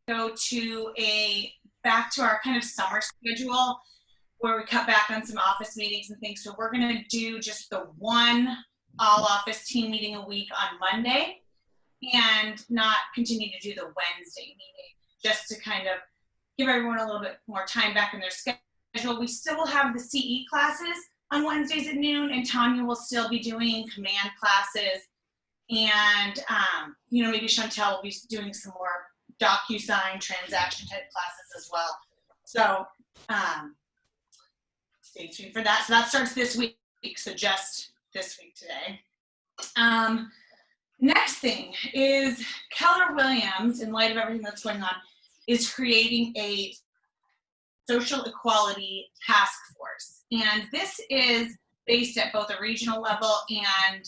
go to back to our kind of summer schedule where we cut back on some office meetings and things. So we're going to do just the one all office team meeting a week on Monday and not continue to do the Wednesday meeting, just to kind of give everyone a little bit more time back in their schedule. We still will have the CE classes on Wednesdays at noon, and Tanya will still be doing command classes. And, maybe Chantel will be doing some more DocuSign transaction type classes as well. So stay tuned for that. So that starts this week, so just this week today. Next thing is Keller Williams, in light of everything that's going on, is creating a social equality task force. And this is based at both a regional level and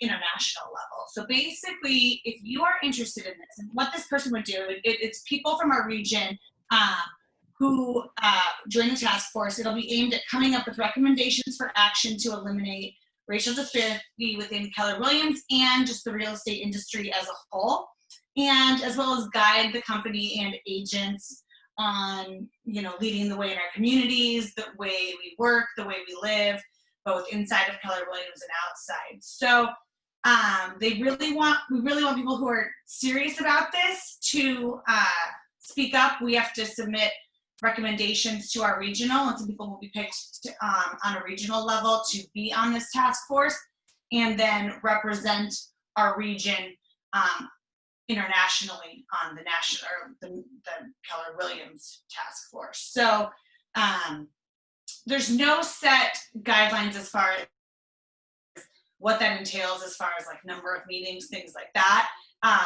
international level. So basically, if you are interested in this, and what this person would do, it's people from our region who join the task force. It'll be aimed at coming up with recommendations for action to eliminate racial disparity within Keller Williams and just the real estate industry as a whole, and as well as guide the company and agents on, leading the way in our communities, the way we work, the way we live, both inside of Keller Williams and outside. So we really want people who are serious about this to speak up. We have to submit recommendations to our regional, and some people will be picked on a regional level to be on this task force and then represent our region internationally on the national or the Keller Williams task force. So there's no set guidelines as far as what that entails, as far as like number of meetings, things like that.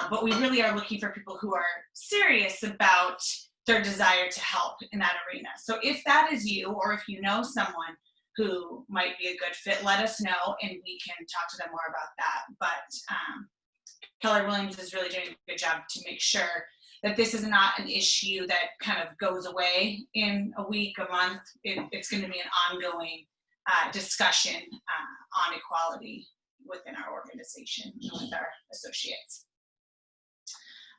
But we really are looking for people who are serious about their desire to help in that arena. So if that is you, or if you know someone who might be a good fit, let us know and we can talk to them more about that. But Keller Williams is really doing a good job to make sure that this is not an issue that kind of goes away in a week, a month. It's going to be an ongoing discussion on equality within our organization and with our associates.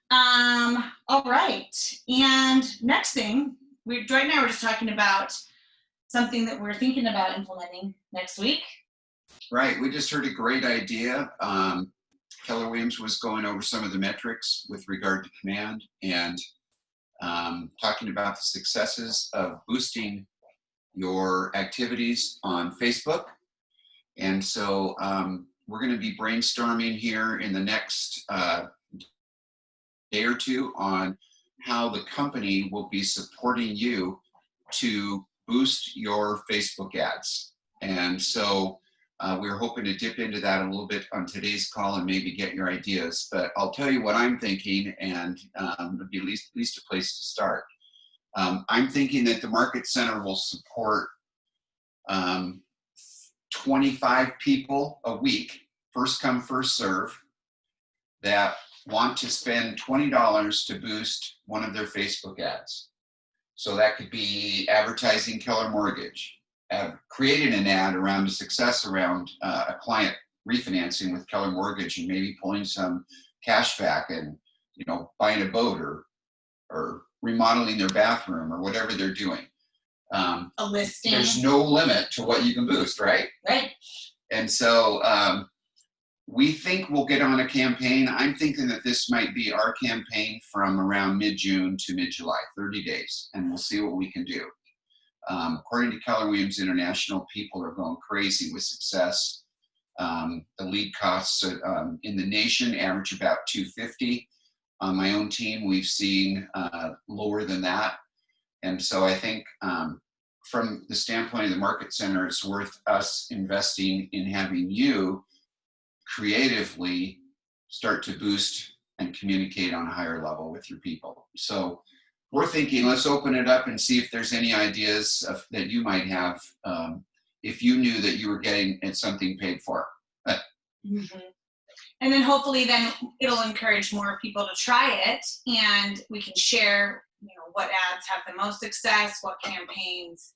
All right, and next thing, right now we're just talking about something that we're thinking about implementing next week. Right, we just heard a great idea. Keller Williams was going over some of the metrics with regard to command and talking about the successes of boosting your activities on Facebook. And so we're going to be brainstorming here in the next day or two on how the company will be supporting you to boost your Facebook ads. And so we're hoping to dip into that a little bit on today's call and maybe get your ideas. But I'll tell you what I'm thinking, and it'll be at least a place to start. I'm thinking that the Market Center will support 25 people a week, first come, first serve, that want to spend $20 to boost one of their Facebook ads. So that could be advertising Keller Mortgage, creating an ad around a success around a client refinancing with Keller Mortgage and maybe pulling some cash back and buying a boat or remodeling their bathroom or whatever they're doing. A listing. There's no limit to what you can boost, right? Right. And so we think we'll get on a campaign. I'm thinking that this might be our campaign from around mid-June to mid-July, 30 days, and we'll see what we can do. According to Keller Williams International, people are going crazy with success. The lead costs in the nation average about $250. On my own team, we've seen lower than that. And so I think from the standpoint of the Market Center, it's worth us investing in having you creatively start to boost and communicate on a higher level with your people. So we're thinking, let's open it up and see if there's any ideas that you might have if you knew that you were getting something paid for. Mm-hmm. And then hopefully then it'll encourage more people to try it, and we can share, what ads have the most success, what campaigns,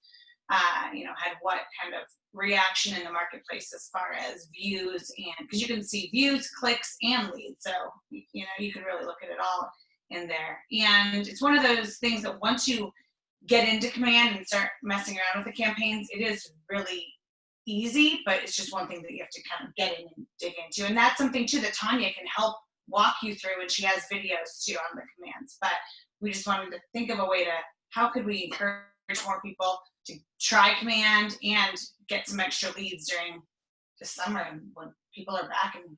had what kind of reaction in the marketplace as far as views, and because you can see views, clicks, and leads. So, you can really look at it all in there. And it's one of those things that once you get into command and start messing around with the campaigns, it is really easy, but it's just one thing that you have to kind of get in and dig into. And that's something too that Tanya can help walk you through, and she has videos too on the commands. But we just wanted to think of a way to, how could we encourage more people to try command and get some extra leads during the summer and when people are back in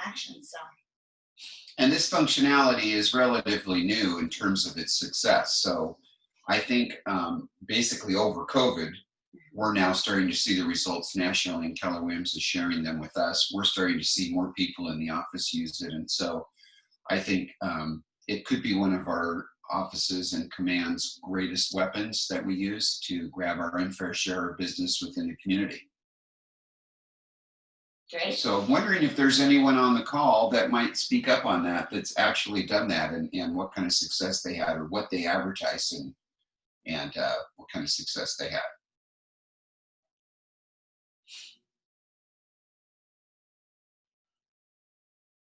action. So. And this functionality is relatively new in terms of its success. So I think basically over COVID, we're now starting to see the results nationally, and Keller Williams is sharing them with us. We're starting to see more people in the office use it. And so I think it could be one of our offices and command's greatest weapons that we use to grab our unfair share of business within the community. Great. So I'm wondering if there's anyone on the call that might speak up on that, that's actually done that, and what kind of success they had, or what they advertised, and what kind of success they had.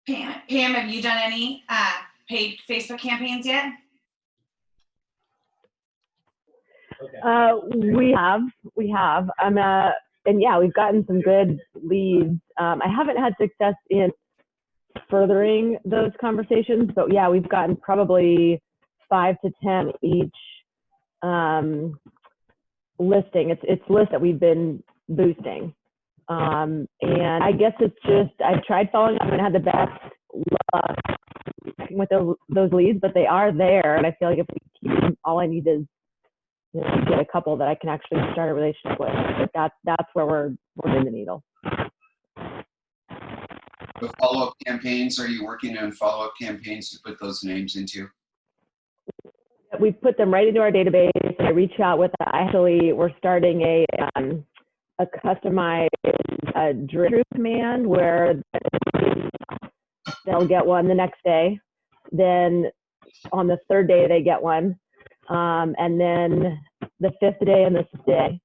Pam, have you done any paid Facebook campaigns yet? We have. And yeah, we've gotten some good leads. I haven't had success in furthering those conversations, but yeah, we've gotten probably 5 to 10 each listing. It's lists that we've been boosting. And I guess it's just, I've tried following up and had the best luck with those leads, but they are there. And I feel like if we keep them, all I need is, you know, get a couple that I can actually start a relationship with. But that's where we're moving the needle. The follow-up campaigns, are you working on follow-up campaigns to put those names into? We put them right into our database. I reach out with, we're starting a customized drip command where they'll get one the next day. Then on the third day, they get one. And then the fifth day and the sixth day.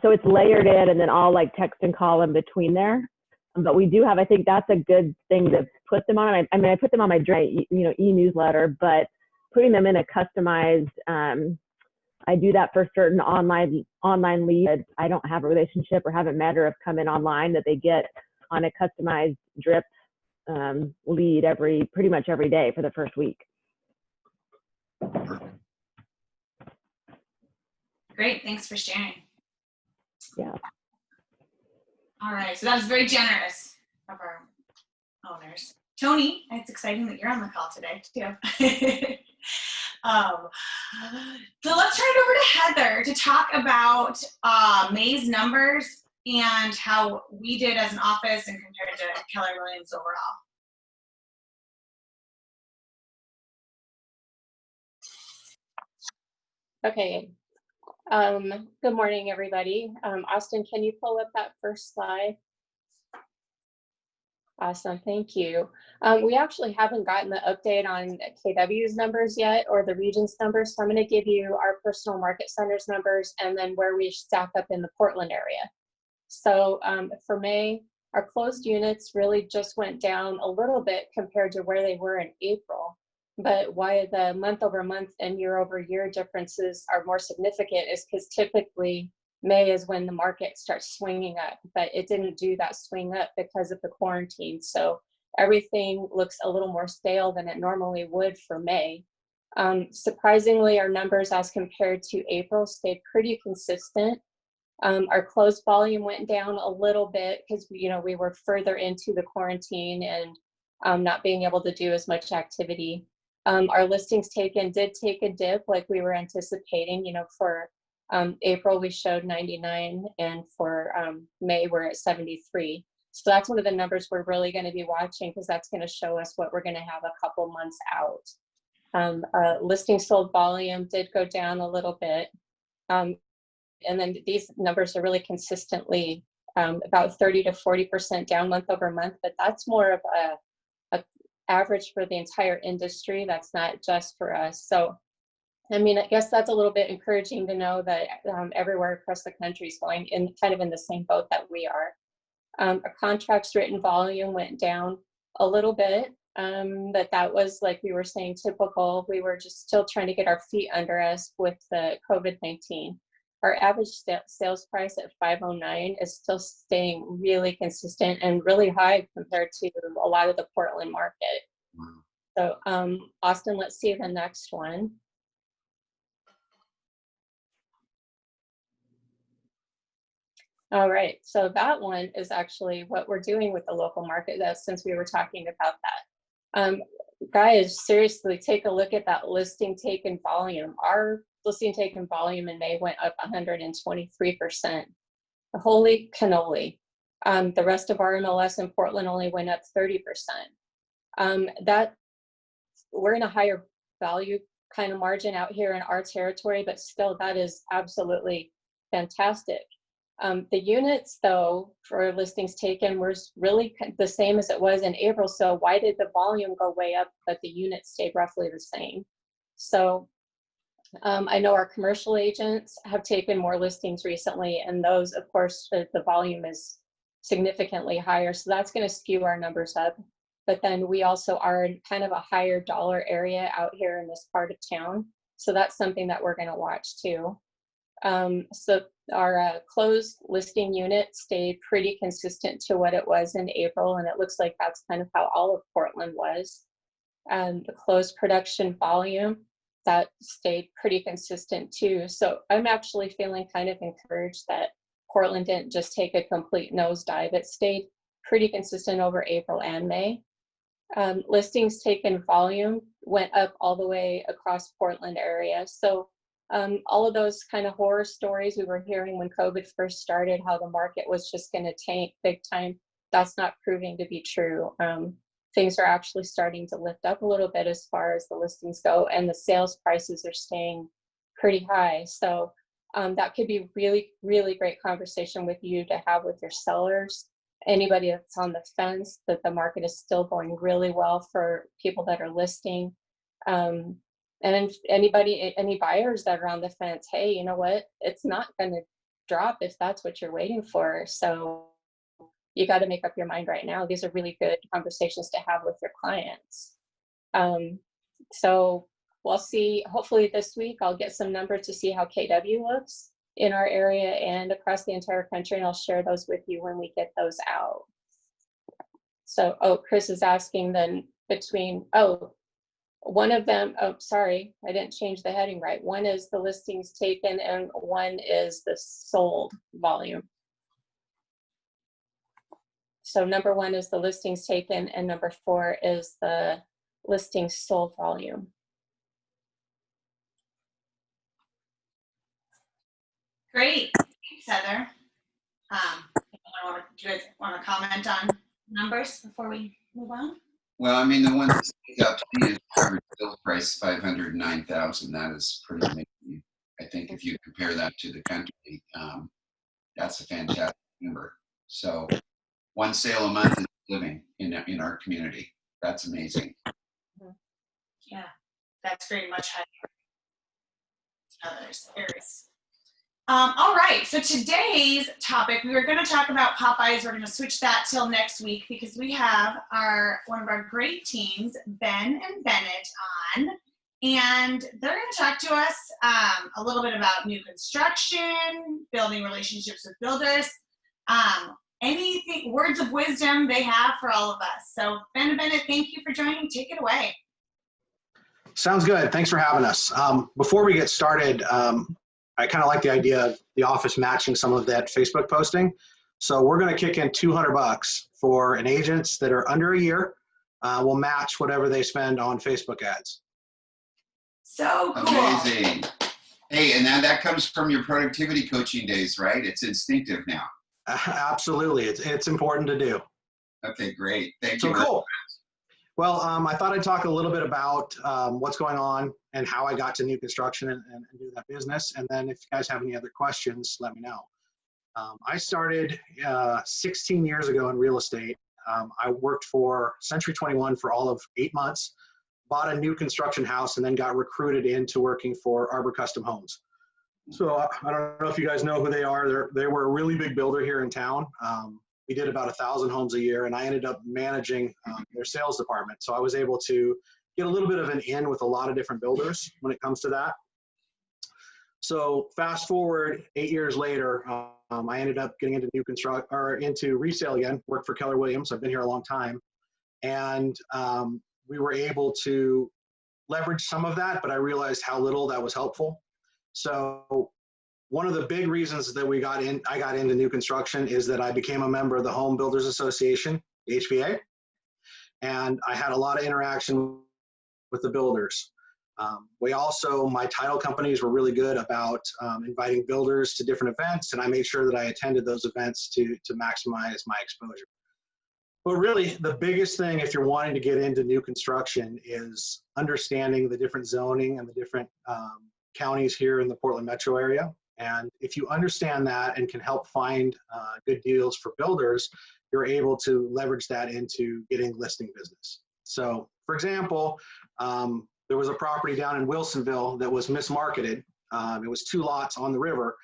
So it's layered in, and then I'll like text and call in between there. But we do have, I think that's a good thing to put them on. I mean, I put them on my e-newsletter, but putting them in a customized, I do that for certain online leads I don't have a relationship or haven't met or have come in online, that they get on a customized drip lead pretty much every day for the first week. Great, thanks for sharing. Yeah. All right, so that was very generous of our owners. Tony, it's exciting that you're on the call today too. So let's turn it over to Heather to talk about May's numbers and how we did as an office and compared to Keller Williams overall. Okay. Good morning, everybody. Austin, can you pull up that first slide? Awesome, thank you. We actually haven't gotten the update on KW's numbers yet, or the region's numbers. So I'm going to give you our personal market centers numbers and then where we stack up in the Portland area. So for May, our closed units really just went down a little bit compared to where they were in April. But why the month over month and year over year differences are more significant is because typically May is when the market starts swinging up, but it didn't do that swing up because of the quarantine. So everything looks a little more stale than it normally would for May. Surprisingly, our numbers as compared to April stayed pretty consistent. Our closed volume went down a little bit because we were further into the quarantine and not being able to do as much activity. Our listings taken did take a dip like we were anticipating. For April we showed 99, and for May we're at 73. So that's one of the numbers we're really going to be watching, because that's going to show us what we're going to have a couple months out. Listing sold volume did go down a little bit. And then these numbers are really consistently about 30 to 40% down month over month, but that's more of a average for the entire industry. That's not just for us. So, I mean, I guess that's a little bit encouraging to know that everywhere across the country is going in kind of in the same boat that we are. Our contracts written volume went down a little bit. that was, like we were saying, typical. We were just still trying to get our feet under us with the COVID-19. Our average sales price at 509 is still staying really consistent and really high compared to a lot of the Portland market. Wow. So Austin, let's see the next one. All right, so that one is actually what we're doing with the local market, since we were talking about that. Guys, seriously, take a look at that listing taken volume. Our listing taken volume in May went up 123%. Holy cannoli. The rest of our MLS in Portland only went up 30%. That we're in a higher value kind of margin out here in our territory, but still that is absolutely fantastic. The units, though, for listings taken were really the same as it was in April. So why did the volume go way up, but the units stayed roughly the same? So I know our commercial agents have taken more listings recently, and those, of course, the volume is significantly higher. So that's going to skew our numbers up. But then we also are in kind of a higher dollar area out here in this part of town. So that's something that we're going to watch too. So our closed listing unit stayed pretty consistent to what it was in April, and it looks like that's kind of how all of Portland was. And the closed production volume, that stayed pretty consistent too. So I'm actually feeling kind of encouraged that Portland didn't just take a complete nosedive. It stayed pretty consistent over April and May. Listings taken volume went up all the way across Portland area. So all of those kind of horror stories we were hearing when COVID first started, how the market was just going to tank big time, that's not proving to be true. Things are actually starting to lift up a little bit as far as the listings go, and the sales prices are staying pretty high. So that could be really, really great conversation with you to have with your sellers. Anybody that's on the fence, that the market is still going really well for people that are listing. And any buyers that are on the fence, hey, you know what? It's not going to drop if that's what you're waiting for. So you got to make up your mind right now. These are really good conversations to have with your clients. So we'll see. Hopefully this week I'll get some numbers to see how KW looks in our area and across the entire country, and I'll share those with you when we get those out. So, Chris is asking then between, one of them, sorry, I didn't change the heading right. One is the listings taken and one is the sold volume. So number 1 is the listings taken and number 4 is the listings sold volume. Great, thanks, Heather. Do you guys want to comment on numbers before we move on? Well, I mean, the one that sticks out to me is average sales price, 509,000. That is pretty amazing. I think if you compare that to the country, that's a fantastic number. So one sale a month is living in our community. That's amazing. Yeah, that's very much higher than others areas. All right, so today's topic, we were going to talk about Popeyes. We're going to switch that till next week because we have one of our great teams, Ben and Bennet, on, and they're going to talk to us a little bit about new construction, building relationships with builders, anything, words of wisdom they have for all of us. So Ben and Bennet, thank you for joining. Take it away. Sounds good. Thanks for having us. Before we get started, I kind of like the idea of the office matching some of that Facebook posting. So we're going to kick in $200 for an agents that are under a year. We'll match whatever they spend on Facebook ads. So cool. Amazing. Hey, and now that comes from your productivity coaching days, right? It's instinctive now. Absolutely. It's important to do. Okay, great. Thank you. you. So cool. Well, I thought I'd talk a little bit about what's going on and how I got to new construction and do that business. And then if you guys have any other questions, let me know. I started 16 years ago in real estate. I worked for Century 21 for all of 8 months, bought a new construction house, and then got recruited into working for Arbor Custom Homes. So I don't know if you guys know who they are. They were a really big builder here in town. we did about 1,000 homes a year, and I ended up managing their sales department. So I was able to get a little bit of an in with a lot of different builders when it comes to that. So fast forward 8 years later, I ended up getting into into resale again. Worked for Keller Williams. I've been here a long time, and we were able to leverage some of that, but I realized how little that was helpful. So one of the big reasons that I got into new construction is that I became a member of the Home Builders Association, the HBA, and I had a lot of interaction with the builders. My title companies were really good about inviting builders to different events, and I made sure that I attended those events to maximize my exposure. But really, the biggest thing if you're wanting to get into new construction is understanding the different zoning and the different counties here in the Portland metro area. And if you understand that and can help find good deals for builders, you're able to leverage that into getting listing business. So, for example, there was a property down in Wilsonville that was mismarketed. It was 2 lots on the river,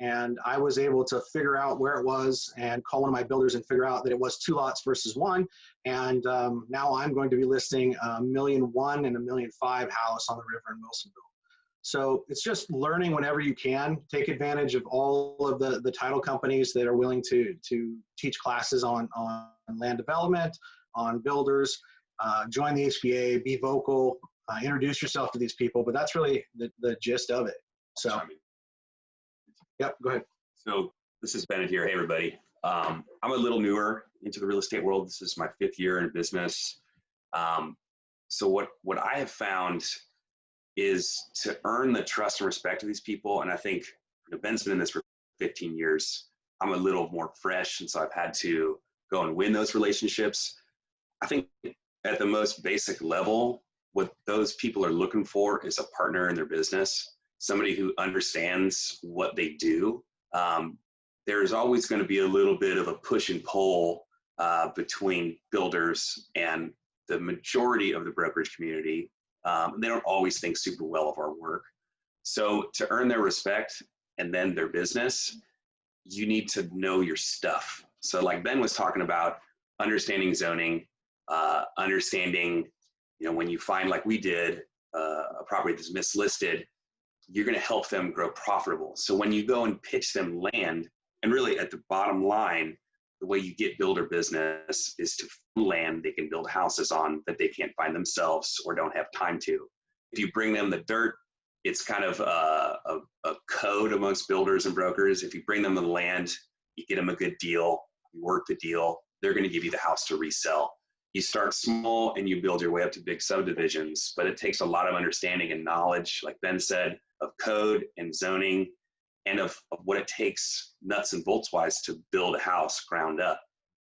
and I was able to figure out where it was and call one of my builders and figure out that it was 2 lots versus 1. And now I'm going to be listing a $1.1 million and a $1.5 million house on the river in Wilsonville. So it's just learning whenever you can. Take advantage of all of the title companies that are willing to teach classes on land development, on builders. Join the HBA, be vocal, introduce yourself to these people. But that's really the gist of it. So, yep, go ahead. So this is Bennett here. Hey, everybody. I'm a little newer into the real estate world. This is my 5th year in business. So what I have found is to earn the trust and respect of these people. And I think Ben's been in this for 15 years. I'm a little more fresh, and so I've had to go and win those relationships. I think at the most basic level, what those people are looking for is a partner in their business, somebody who understands what they do. There's always going to be a little bit of a push and pull between builders and the majority of the brokerage community. They don't always think super well of our work. So to earn their respect and then their business, you need to know your stuff. So like Ben was talking about, understanding zoning, understanding, when you find, like we did, a property that's mislisted, you're going to help them grow profitable. So when you go and pitch them land, and really at the bottom line, the way you get builder business is to land they can build houses on that they can't find themselves or don't have time to. If you bring them the dirt, it's kind of a code amongst builders and brokers. If you bring them the land, you get them a good deal, you work the deal, they're going to give you the house to resell. You start small and you build your way up to big subdivisions, but it takes a lot of understanding and knowledge, like Ben said, of code and zoning, and of what it takes nuts and bolts wise to build a house ground up.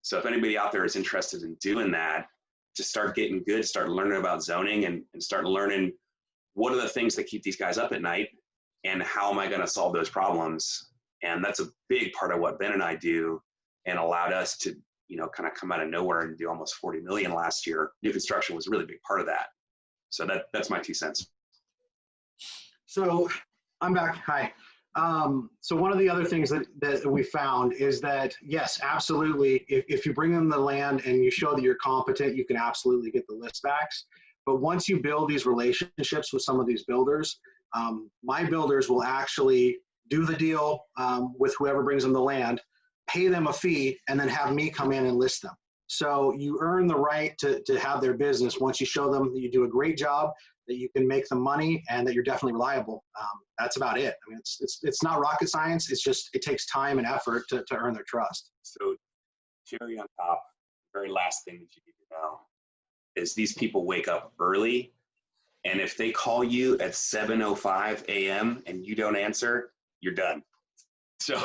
So if anybody out there is interested in doing that, just start getting good, start learning about zoning, and start learning what are the things that keep these guys up at night and how am I going to solve those problems. And that's a big part of what Ben and I do, and allowed us to, kind of come out of nowhere and do almost 40 million last year. New construction was a really big part of that. So that's my 2 cents. So I'm back. Hi. So one of the other things that we found is that, yes, absolutely, if you bring them the land and you show that you're competent, you can absolutely get the list backs. But once you build these relationships with some of these builders, my builders will actually do the deal with whoever brings them the land, pay them a fee, and then have me come in and list them. So you earn the right to have their business once you show them that you do a great job, that you can make them money, and that you're definitely reliable. That's about it. I mean, it's not rocket science. It's just, it takes time and effort to earn their trust. So cherry on top, the very last thing that you need to know is these people wake up early, and if they call you at 7:05 a.m. and you don't answer, you're done. So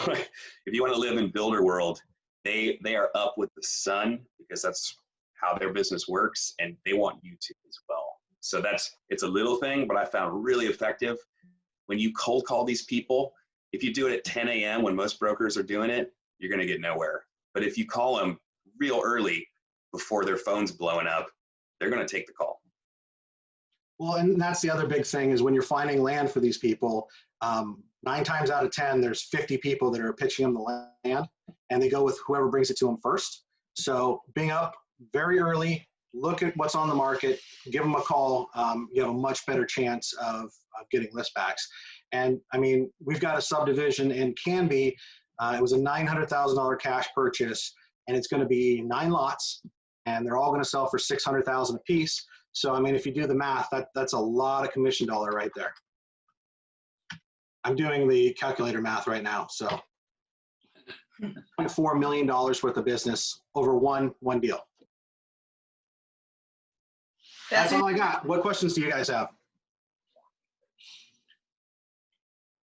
if you want to live in builder world, they are up with the sun, because that's how their business works, and they want you to as well. So it's a little thing, but I found really effective. When you cold call these people, if you do it at 10 a.m. when most brokers are doing it, you're going to get nowhere. But if you call them real early before their phone's blowing up, they're going to take the call. Well, and that's the other big thing is when you're finding land for these people, 9 times out of 10, there's 50 people that are pitching them the land, and they go with whoever brings it to them first. So being up very early, look at what's on the market, give them a call. You have a much better chance of getting listbacks. And I mean, we've got a subdivision in Canby. It was a $900,000 cash purchase, and it's going to be 9 lots, and they're all going to sell for $600,000 a piece. So I mean, if you do the math, that's a lot of commission dollar right there. I'm doing the calculator math right now. So $4 million worth of business over one deal. That's all I got. What questions do you guys have?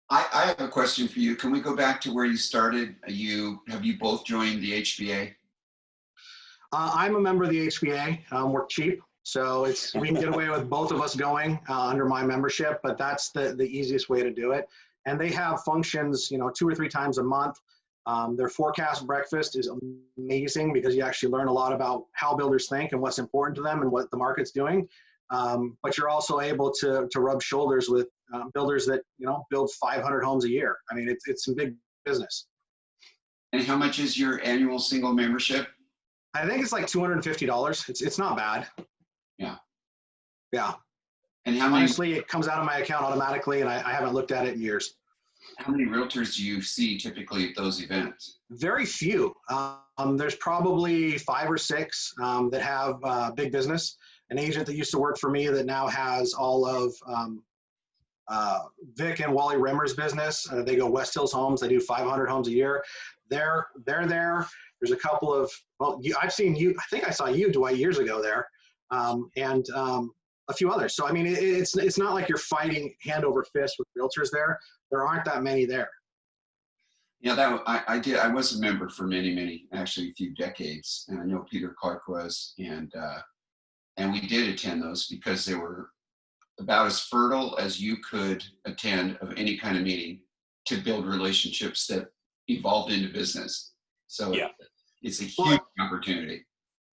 I have a question for you. Can we go back to where you started? Have you both joined the HBA? I'm a member of the HBA. We're cheap, so we can get away with both of us going under my membership, but that's the easiest way to do it. And they have functions, 2 or 3 times a month. Their forecast breakfast is amazing because you actually learn a lot about how builders think and what's important to them and what the market's doing. But you're also able to rub shoulders with builders that build 500 homes a year. I mean, it's some big business. And how much is your annual single membership? I think it's like $250. It's not bad. Yeah. Yeah. And how many? Honestly, it comes out of my account automatically, and I haven't looked at it in years. How many realtors do you see typically at those events? Very few. There's probably 5 or 6 that have big business. An agent that used to work for me that now has all of Vic and Wally Rimmer's business. They go West Hills Homes. They do 500 homes a year. They're there. There's a couple of, I've seen you. I think I saw you, Dwight, years ago there, and a few others. So I mean, it's not like you're fighting hand over fist with realtors there. There aren't that many there. Yeah, I did. I was a member for many, actually a few decades, and I know Peter Clark was, and we did attend those because they were about as fertile as you could attend of any kind of meeting to build relationships that evolved into business. So yeah, it's a huge opportunity.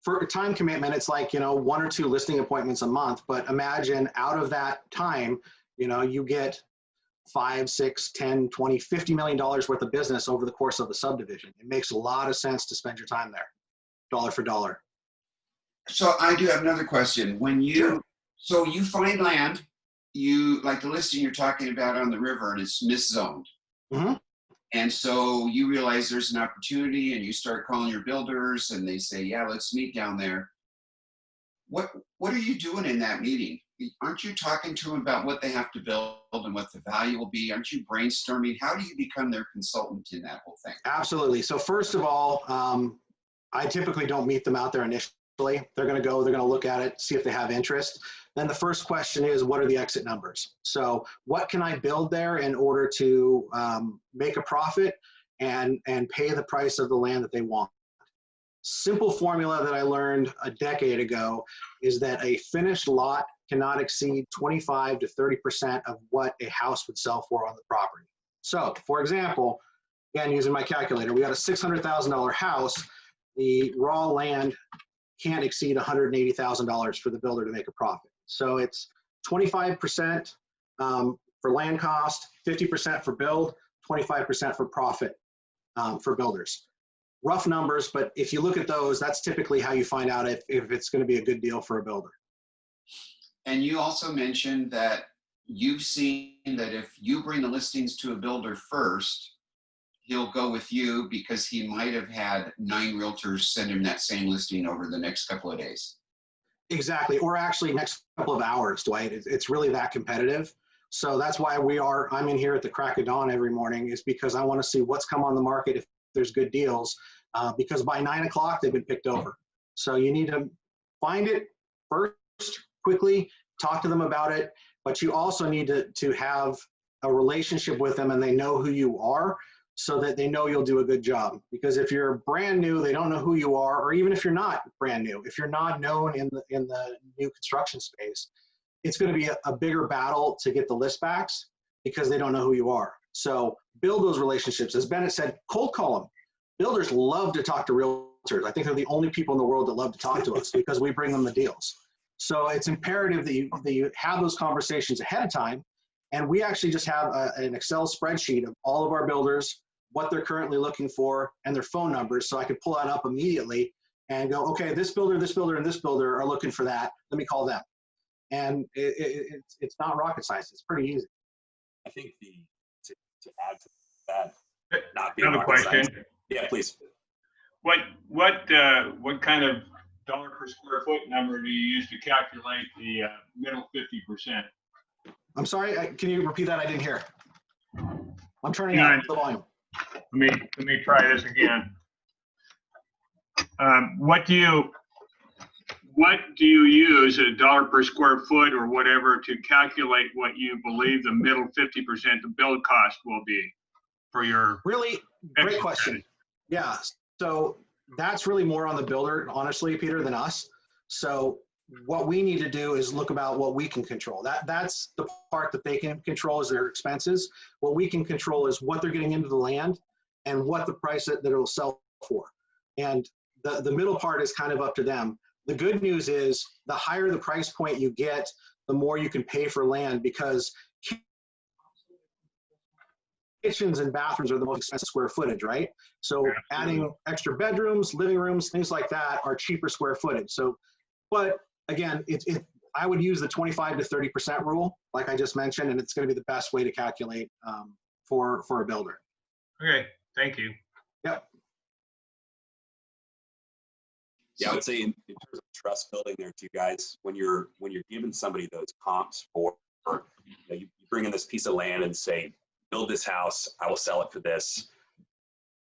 For a time commitment, it's like 1 or 2 listing appointments a month. But imagine out of that time, you get 5, 6, 10, 20, $50 million worth of business over the course of a subdivision. It makes a lot of sense to spend your time there, dollar for dollar. So I do have another question. So you find land, you like the listing you're talking about on the river, and it's miszoned. Mm-hmm. And so you realize there's an opportunity, and you start calling your builders, and they say, yeah, let's meet down there. What are you doing in that meeting? Aren't you talking to them about what they have to build and what the value will be? Aren't you brainstorming? How do you become their consultant in that whole thing? Absolutely. So first of all, I typically don't meet them out there initially. They're going to look at it, see if they have interest. Then the first question is, what are the exit numbers? So what can I build there in order to make a profit and pay the price of the land that they want? Simple formula that I learned a decade ago is that a finished lot cannot exceed 25 to 30% of what a house would sell for on the property. So for example, again, using my calculator, we got a $600,000 house. The raw land can't exceed $180,000 for the builder to make a profit. So it's 25% for land cost, 50% for build, 25% for profit for builders. Rough numbers, but if you look at those, that's typically how you find out if it's going to be a good deal for a builder. And you also mentioned that you've seen that if you bring the listings to a builder first, he'll go with you because he might have had 9 realtors send him that same listing over the next couple of days. Exactly, or actually next couple of hours, Dwight. It's really that competitive. So that's why I'm in here at the crack of dawn every morning, is because I want to see what's come on the market, if there's good deals, because by 9 o'clock they've been picked over. So you need to find it first, quickly, talk to them about it, but you also need to have a relationship with them and they know who you are, so that they know you'll do a good job. Because if you're brand new, they don't know who you are, or even if you're not brand new, if you're not known in the new construction space, it's going to be a bigger battle to get the list backs because they don't know who you are. So build those relationships. As Bennett said, cold call them. Builders love to talk to realtors. I think they're the only people in the world that love to talk to us because we bring them the deals. So it's imperative that you have those conversations ahead of time, And we actually just have an Excel spreadsheet of all of our builders, what they're currently looking for, and their phone numbers. So I could pull that up immediately and go, okay, this builder, and this builder are looking for that. Let me call them. And it's not rocket science. It's pretty easy. I think to add to that, not being Another rocket question. science. Yeah, please. What kind of dollar per square foot number do you use to calculate the middle 50%? I'm sorry, can you repeat that? I didn't hear. I'm turning Yeah. up the volume. Let me try this again. What do you use, a dollar per square foot or whatever, to calculate what you believe the middle 50% the build cost will be for your? Really great question. Yeah, so that's really more on the builder, honestly, Peter, than us. So what we need to do is look about what we can control. That's the part that they can control, is their expenses. What we can control is what they're getting into the land and what the price that it'll sell for. And the middle part is kind of up to them. The good news is the higher the price point you get, the more you can pay for land, because kitchens and bathrooms are the most expensive square footage, right? So adding extra bedrooms, living rooms, things like that are cheaper square footage. So, but again, I would use the 25 to 30% rule, like I just mentioned, and it's going to be the best way to calculate for a builder. Okay, thank you. Yep. Yeah, I would say in terms of trust building there too, guys, when you're giving somebody those comps for, you bring in this piece of land and say, build this house, I will sell it for this.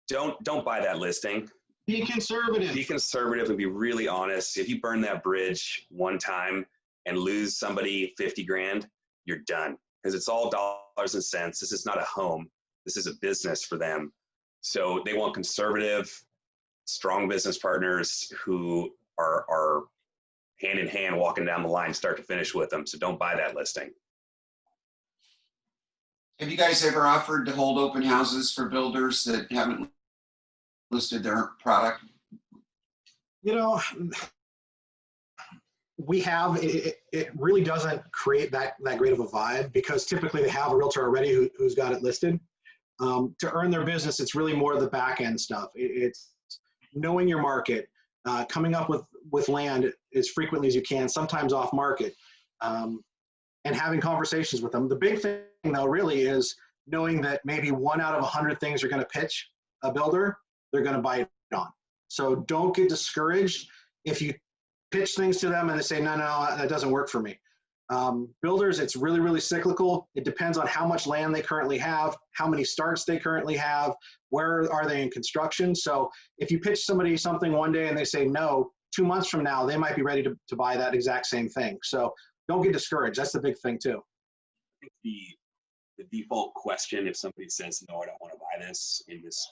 Don't buy that listing. Be conservative. Be conservative and be really honest. If you burn that bridge one time and lose somebody 50 grand, you're done, because it's all dollars and cents. This is not a home. This is a business for them. So they want conservative, strong business partners who are hand in hand walking down the line start to finish with them. So don't buy that listing. Have you guys ever offered to hold open houses for builders that haven't listed their product? You know, we have, it really doesn't create that great of a vibe, because typically they have a realtor already who's got it listed. To earn their business, it's really more of the back end stuff. It's knowing your market, coming up with land as frequently as you can, sometimes off market, and having conversations with them. The big thing though really is knowing that maybe 1 out of 100 things you're going to pitch a builder, they're going to bite on. So don't get discouraged if you pitch things to them and they say, no, that doesn't work for me. Builders, it's really, really cyclical. It depends on how much land they currently have, how many starts they currently have, where are they in construction. So if you pitch somebody something one day and they say no, 2 months from now, they might be ready to buy that exact same thing. So don't get discouraged. That's the big thing too. I think the default question, if somebody says, no, I don't want to buy this in this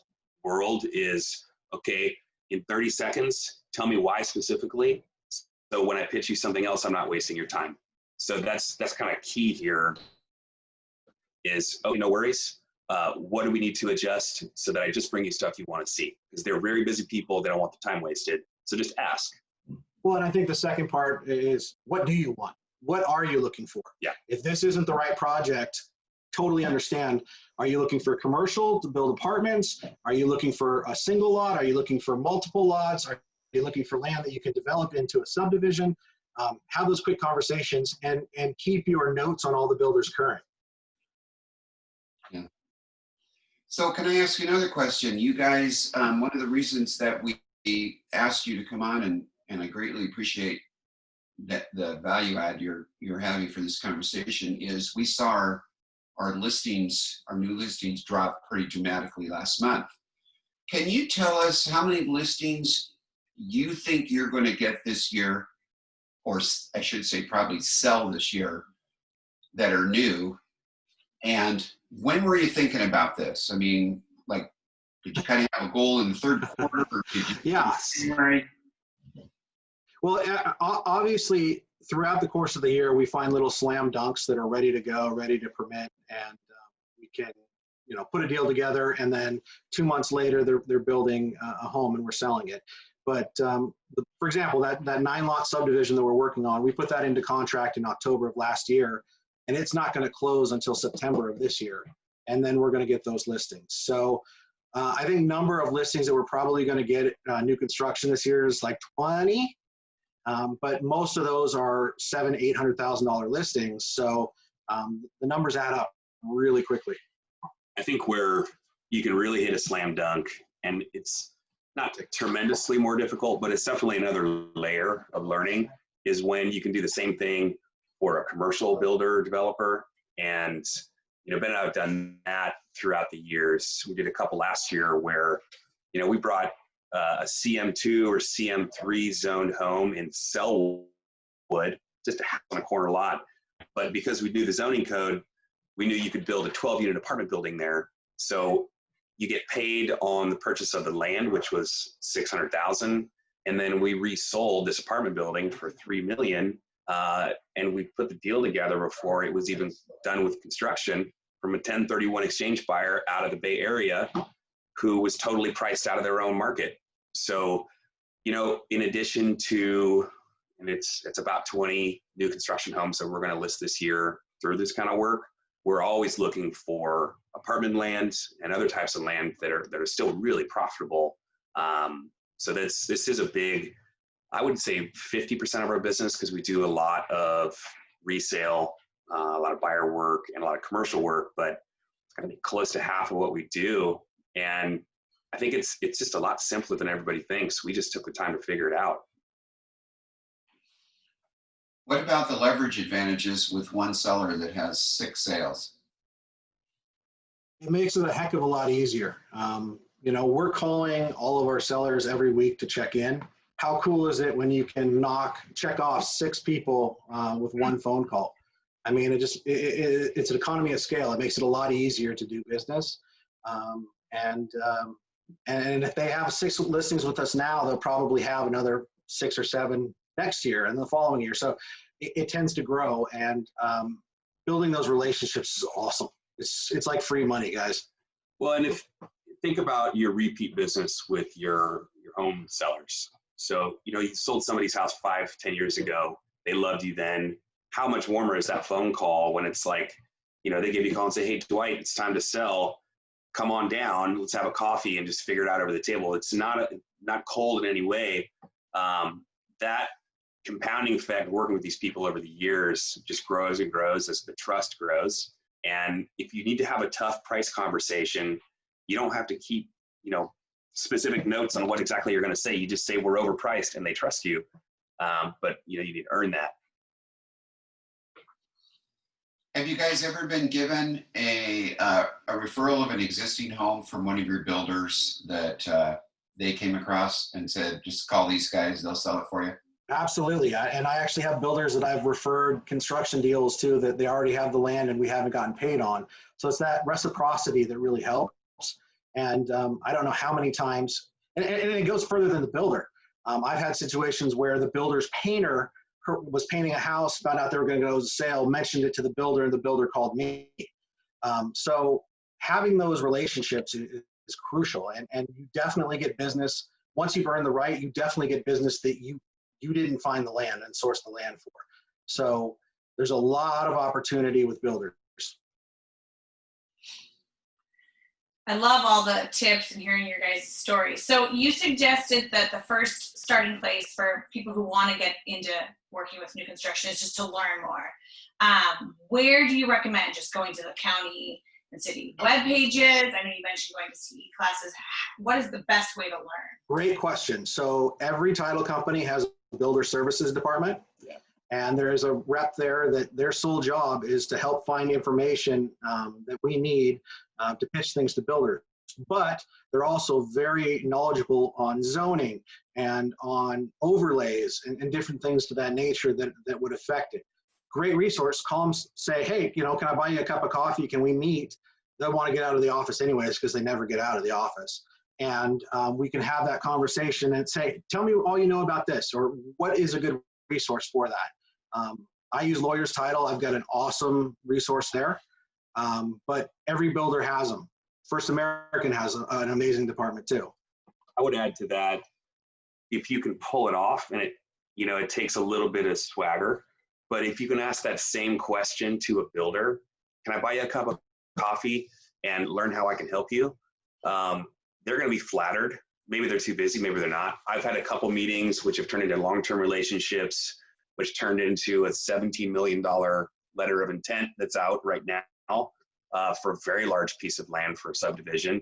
world, is, okay, in 30 seconds, tell me why specifically. So when I pitch you something else, I'm not wasting your time. So that's kind of key here is, oh, no worries. What do we need to adjust so that I just bring you stuff you want to see? Because they're very busy people. They don't want the time wasted. So just ask. Well, and I think the second part is, what do you want? What are you looking for? Yeah. If this isn't the right project, totally understand. Are you looking for commercial to build apartments? Are you looking for a single lot? Are you looking for multiple lots? Are you looking for land that you can develop into a subdivision? Have those quick conversations and keep your notes on all the builders current. Yeah. So can I ask you another question? You guys, one of the reasons that we asked you to come on, and I greatly appreciate that the value add you're having for this conversation, is we saw our listings, our new listings drop pretty dramatically last month. Can you tell us how many listings you think you're going to get this year, or I should say probably sell this year, that are new? And when were you thinking about this? I mean, like, did you kind of have a goal in the third quarter, or did you? Yeah. Right. Well, obviously, throughout the course of the year, we find little slam dunks that are ready to go, ready to permit, and we can, put a deal together, and then 2 months later, they're building a home and we're selling it. But for example, that 9-lot subdivision that we're working on, we put that into contract in October of last year. and it's not going to close until September of this year. And then we're going to get those listings. So I think number of listings that we're probably going to get new construction this year is like 20. But most of those are $700,000 to $800,000 listings. So the numbers add up really quickly. I think where you can really hit a slam dunk, and it's not tremendously more difficult, but it's definitely another layer of learning, is when you can do the same thing for a commercial builder developer. And, you know, Ben and I have done that throughout the years. We did a couple last year where, you know, we brought a CM2 or CM3 zoned home in Selwood, just a house on a corner lot. But because we knew the zoning code, we knew you could build a 12-unit apartment building there. So you get paid on the purchase of the land, which was $600,000, and then we resold this apartment building for $3 million. And we put the deal together before it was even done with construction from a 1031 exchange buyer out of the Bay Area who was totally priced out of their own market. So, you know, in addition to, and it's about 20 new construction homes that we're going to list this year through this kind of work, we're always looking for apartment land and other types of land that are still really profitable. So this is a big, I would say 50% of our business, because we do a lot of resale, a lot of buyer work and a lot of commercial work, but it's going to be close to half of what we do. And I think it's just a lot simpler than everybody thinks. We just took the time to figure it out. What about the leverage advantages with one seller that has 6 sales? It makes it a heck of a lot easier. You know, we're calling all of our sellers every week to check in. How cool is it when you can check off 6 people with one phone call? I mean, it's an economy of scale. It makes it a lot easier to do business. And if they have 6 listings with us now, they'll probably have another 6 or 7 next year and the following year. So it tends to grow, and building those relationships is awesome. It's like free money, guys. Well, and if think about your repeat business with your home sellers. So, you know, you sold somebody's house 5-10 years ago. They loved you then. How much warmer is that phone call when it's like, you know, they give you a call and say, hey, Dwight, it's time to sell. Come on down. Let's have a coffee and just figure it out over the table. It's not cold in any way. That compounding effect working with these people over the years just grows and grows as the trust grows. And if you need to have a tough price conversation, you don't have to keep, you know, specific notes on what exactly you're going to say. You just say we're overpriced and they trust you. But you know, you need to earn that. Have you guys ever been given a referral of an existing home from one of your builders that they came across and said, just call these guys, they'll sell it for you? Absolutely. And I actually have builders that I've referred construction deals to that they already have the land and we haven't gotten paid on. So it's that reciprocity that really helps. And I don't know how many times, and it goes further than the builder. I've had situations where the builder's painter was painting a house, found out they were going to go to sale, mentioned it to the builder, and the builder called me. So having those relationships is crucial, and you definitely get business. Once you've earned the right, you definitely get business that you didn't find the land and source the land for. So there's a lot of opportunity with builders. I love all the tips and hearing your guys' stories. So you suggested that the first starting place for people who want to get into working with new construction is just to learn more. Where do you recommend just going to the county and city web pages? I know you mentioned going to CE classes. What is the best way to learn? Great question. So every title company has a builder services department. Yeah. And there is a rep there that their sole job is to help find information that we need to pitch things to builders. But they're also very knowledgeable on zoning and on overlays and different things to that nature that would affect it. Great resource. Call them, say, hey, you know, can I buy you a cup of coffee? Can we meet? They'll want to get out of the office anyways because they never get out of the office. And we can have that conversation and say, tell me all you know about this, or what is a good resource for that. I use Lawyer's Title. I've got an awesome resource there. But every builder has them. First American has an amazing department too. I would add to that, if you can pull it off, and it takes a little bit of swagger. But if you can ask that same question to a builder, can I buy you a cup of coffee and learn how I can help you? They're going to be flattered. Maybe they're too busy, maybe they're not. I've had a couple meetings which have turned into long-term relationships, which turned into a $17 million letter of intent that's out right now for a very large piece of land for a subdivision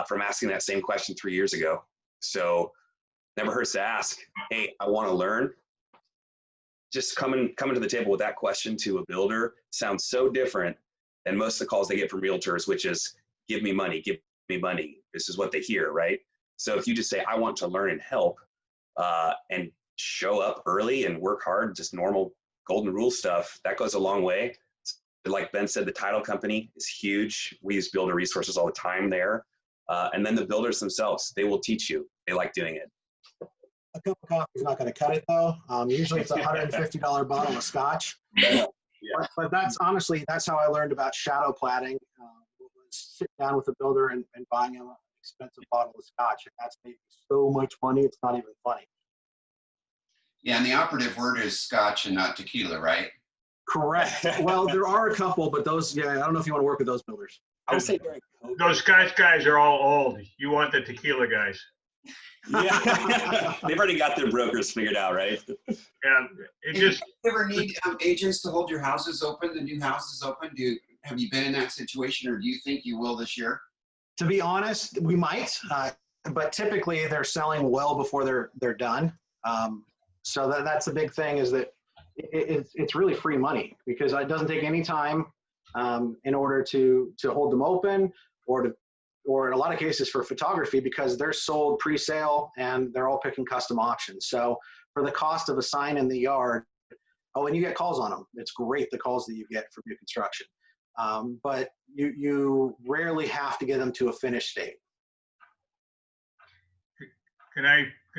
from asking that same question 3 years ago. So never hurts to ask, hey, I want to learn. Just coming to the table with that question to a builder sounds so different than most of the calls they get from realtors, which is give me money, give me money. This is what they hear, right? So if you just say, I want to learn and help and show up early and work hard, just normal golden rule stuff, that goes a long way. Like Ben said, the title company is huge. We use builder resources all the time there. And then the builders themselves, they will teach you. They like doing it. A cup of coffee is not going to cut it though. Usually it's a $150 bottle of scotch. Yeah. But that's honestly, that's how I learned about shadow platting. Sit down with a builder and buying him an expensive bottle of scotch. And that's made so much money, it's not even funny. Yeah, and the operative word is scotch and not tequila, right? Correct. Well, there are a couple, but those, yeah, I don't know if you want to work with those builders. I would say during COVID. Those Scotch guys are all old. You want the tequila guys. Yeah. They've already got their brokers figured out, right? Yeah, it just, Do you ever need agents to hold your houses open, the new houses open? Have you been in that situation, or do you think you will this year? To be honest, we might, but typically they're selling well before they're done. So that's the big thing, is that it's really free money, because it doesn't take any time in order to hold them open, or in a lot of cases for photography, because they're sold pre-sale and they're all picking custom auctions. So for the cost of a sign in the yard, oh, and you get calls on them. It's great, the calls that you get from new construction. But you rarely have to get them to a finished state. can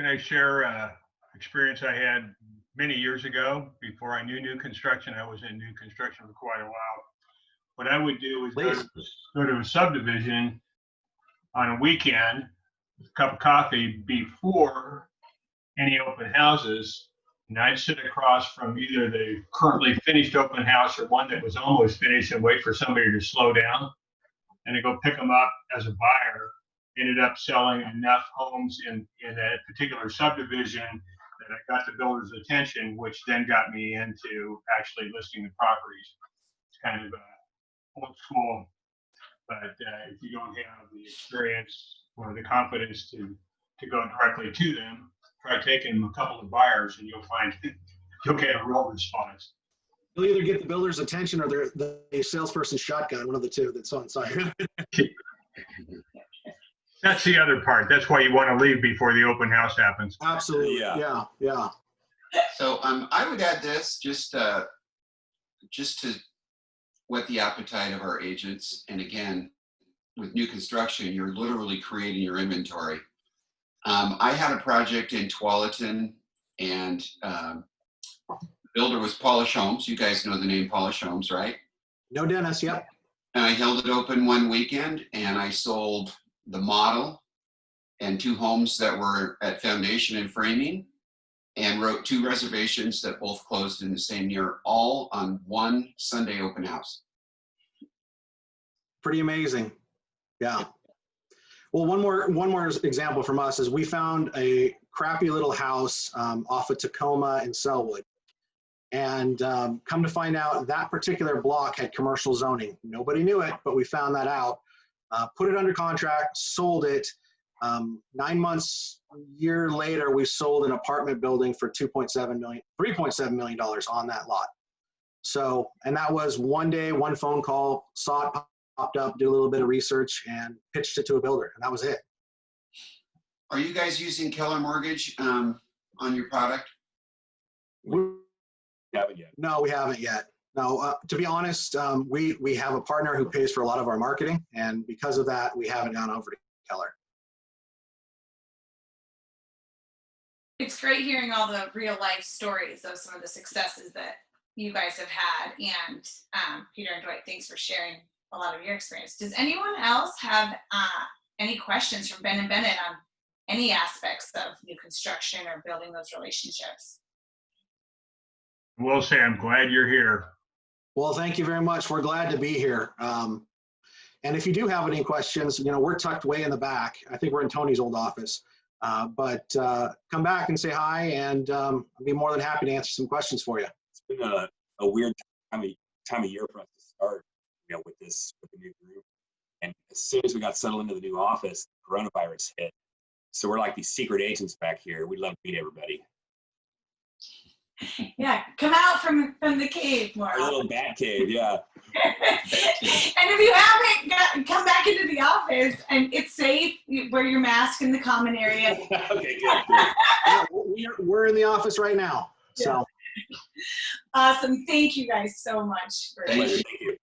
I share experience I had many years ago before I knew new construction? I was in new construction for quite a while. What I would do is go to a subdivision on a weekend with a cup of coffee before any open houses, and I'd sit across from either the currently finished open house or one that was almost finished and wait for somebody to slow down, and to go pick them up as a buyer. Ended up selling enough homes in that particular subdivision that I got the builder's attention, which then got me into actually listing the properties. It's kind of old school, but if you don't have the experience or the confidence to go directly to them, try taking them a couple of buyers, and you'll find you'll get a real response. You'll either get the builder's attention or the salesperson's shotgun, one of the two that's on site. That's the other part. That's why you want to leave before the open house happens. Absolutely. Yeah. So I would add this just to whet the appetite of our agents. And again, with new construction, you're literally creating your inventory. I had a project in Tualatin, and the builder was Polish Homes. You guys know the name Polish Homes, right? No, Dennis. Yep. And I held it open one weekend, and I sold the model and 2 homes that were at foundation and framing, and wrote 2 reservations that both closed in the same year, all on one Sunday open house. Pretty amazing. Yeah. Well, one more example from us is we found a crappy little house off of Tacoma and Selwood. And come to find out, that particular block had commercial zoning. Nobody knew it, but we found that out. Put it under contract, sold it. 9 months, a year later, we sold an apartment building for $3.7 million on that lot. So, and that was one day, one phone call, saw it popped up, did a little bit of research, and pitched it to a builder, and that was it. Are you guys using Keller Mortgage on your product? Haven't yet. No, we haven't yet. No, to be honest, we have a partner who pays for a lot of our marketing, and because of that, we haven't gone over to Keller. It's great hearing all the real life stories of some of the successes that you guys have had. And Peter and Dwight, thanks for sharing a lot of your experience. Does anyone else have any questions from Ben and Bennet on any aspects of new construction or building those relationships? We'll say I'm glad you're here. Well, thank you very much. We're glad to be here. And if you do have any questions, we're tucked way in the back. I think we're in Tony's old office. But come back and say hi, and I'll be more than happy to answer some questions for you. It's been a weird time of year for us to start, with the new group. And as soon as we got settled into the new office, coronavirus hit. So we're like these secret agents back here. We'd love to meet everybody. Yeah, come out from the cave more. Our little bat cave, yeah. And if you haven't, come back into the office, and it's safe. You wear your mask in the common area. Okay, good. Yeah, we're in the office right now. So Awesome. Thank you guys so much. Thank you.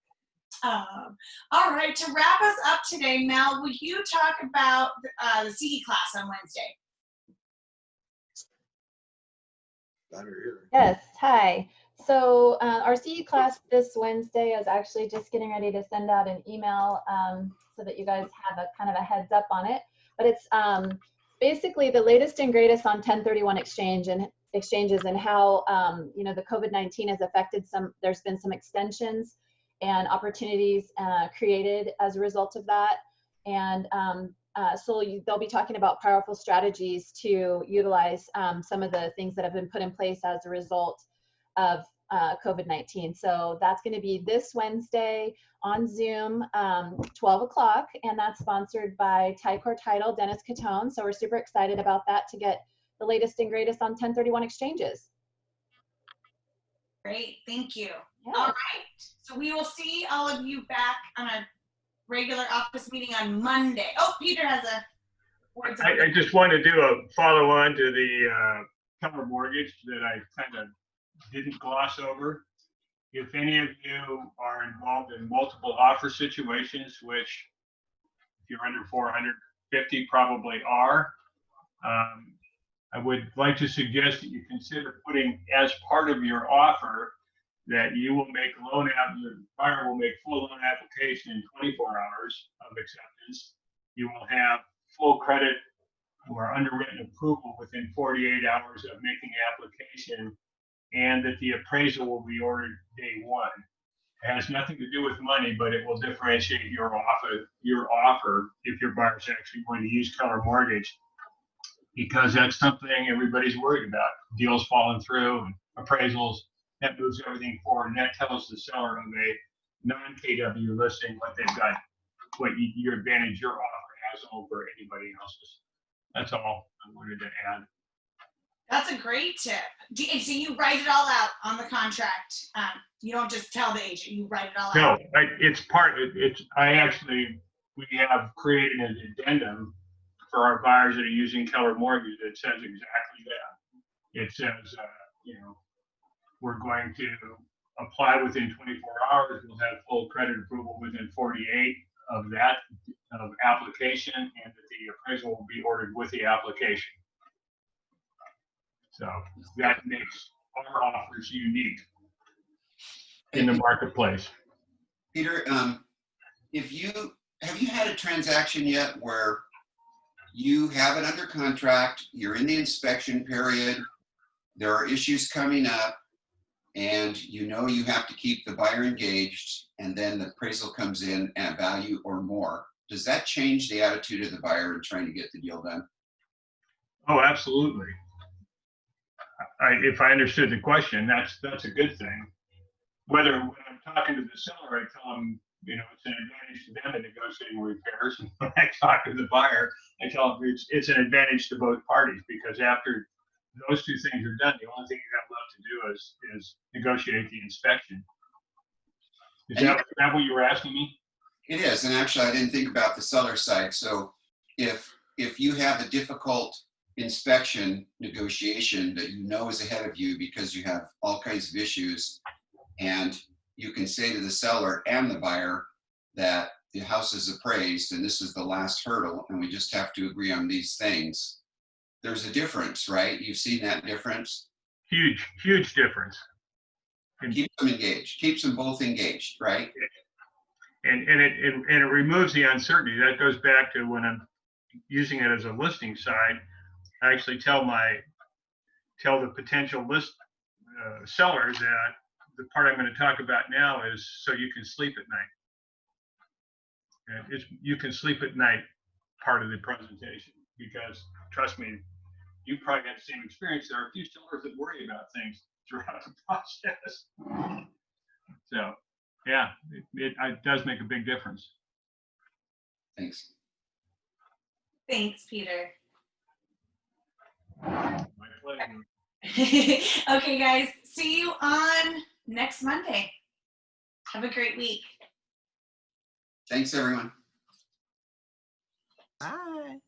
All right, to wrap us up today, Mel, will you talk about the CE class on Wednesday? Yes, hi. So our CE class this Wednesday is actually just getting ready to send out an email so that you guys have a kind of a heads up on it. But it's basically the latest and greatest on 1031 exchanges and how the COVID-19 has affected there's been some extensions and opportunities created as a result of that. And so they'll be talking about powerful strategies to utilize some of the things that have been put in place as a result of COVID-19. So that's going to be this Wednesday on Zoom, 12 o'clock, and that's sponsored by Tycor Title, Dennis Catone. So we're super excited about that to get the latest and greatest on 1031 exchanges. Great, thank you. Yeah. All right, so we will see all of you back on a regular office meeting on Monday. Oh, Peter has a words. I just want to do a follow on to the Keller mortgage that I kind of didn't gloss over. If any of you are involved in multiple offer situations, which if you're under 450 probably are, I would like to suggest that you consider putting as part of your offer that you will make the buyer will make full loan application in 24 hours of acceptance. You will have full credit or underwritten approval within 48 hours of making application, and that the appraisal will be ordered day one. It has nothing to do with money, but it will differentiate your offer if your buyer's actually going to use Keller Mortgage, because that's something everybody's worried about. Deals falling through and appraisals, that moves everything forward, and that tells the seller of a non-KW listing what your advantage your offer has over anybody else's. That's all I wanted to add. That's a great tip. So you write it all out on the contract. You don't just tell the agent, you write it all No, out. We have created an addendum for our buyers that are using Keller Mortgage that says exactly that. It says, we're going to apply within 24 hours. We'll have full credit approval within 48 of application, and that the appraisal will be ordered with the application. So that makes our offers unique in the marketplace. Peter, have you had a transaction yet where you have it under contract, you're in the inspection period, there are issues coming up, and you have to keep the buyer engaged, and then the appraisal comes in at value or more? Does that change the attitude of the buyer in trying to get the deal done? Oh, absolutely. If I understood the question, that's a good thing. When I'm talking to the seller, I tell them, it's an advantage to them in negotiating repairs. And when I talk to the buyer, I tell them it's an advantage to both parties, because after those two things are done, the only thing you have left to do is negotiate the inspection. Is that what you were asking me? It is, and actually I didn't think about the seller side. So if you have a difficult inspection negotiation that is ahead of you because you have all kinds of issues, and you can say to the seller and the buyer that the house is appraised and this is the last hurdle and we just have to agree on these things. There's a difference, right? You've seen that difference? Huge difference. Keeps them engaged, keeps them both engaged, right? And it removes the uncertainty. That goes back to when I'm using it as a listing side. I actually tell the potential seller that the part I'm going to talk about now is so you can sleep at night. And it's you can sleep at night part of the presentation, because trust me, you probably had the same experience. There are a few sellers that worry about things throughout the process. So yeah, it does make a big difference. Thanks. Thanks, Peter. My pleasure. Okay, guys, see you on next Monday. Have a great week. Thanks, everyone. Bye.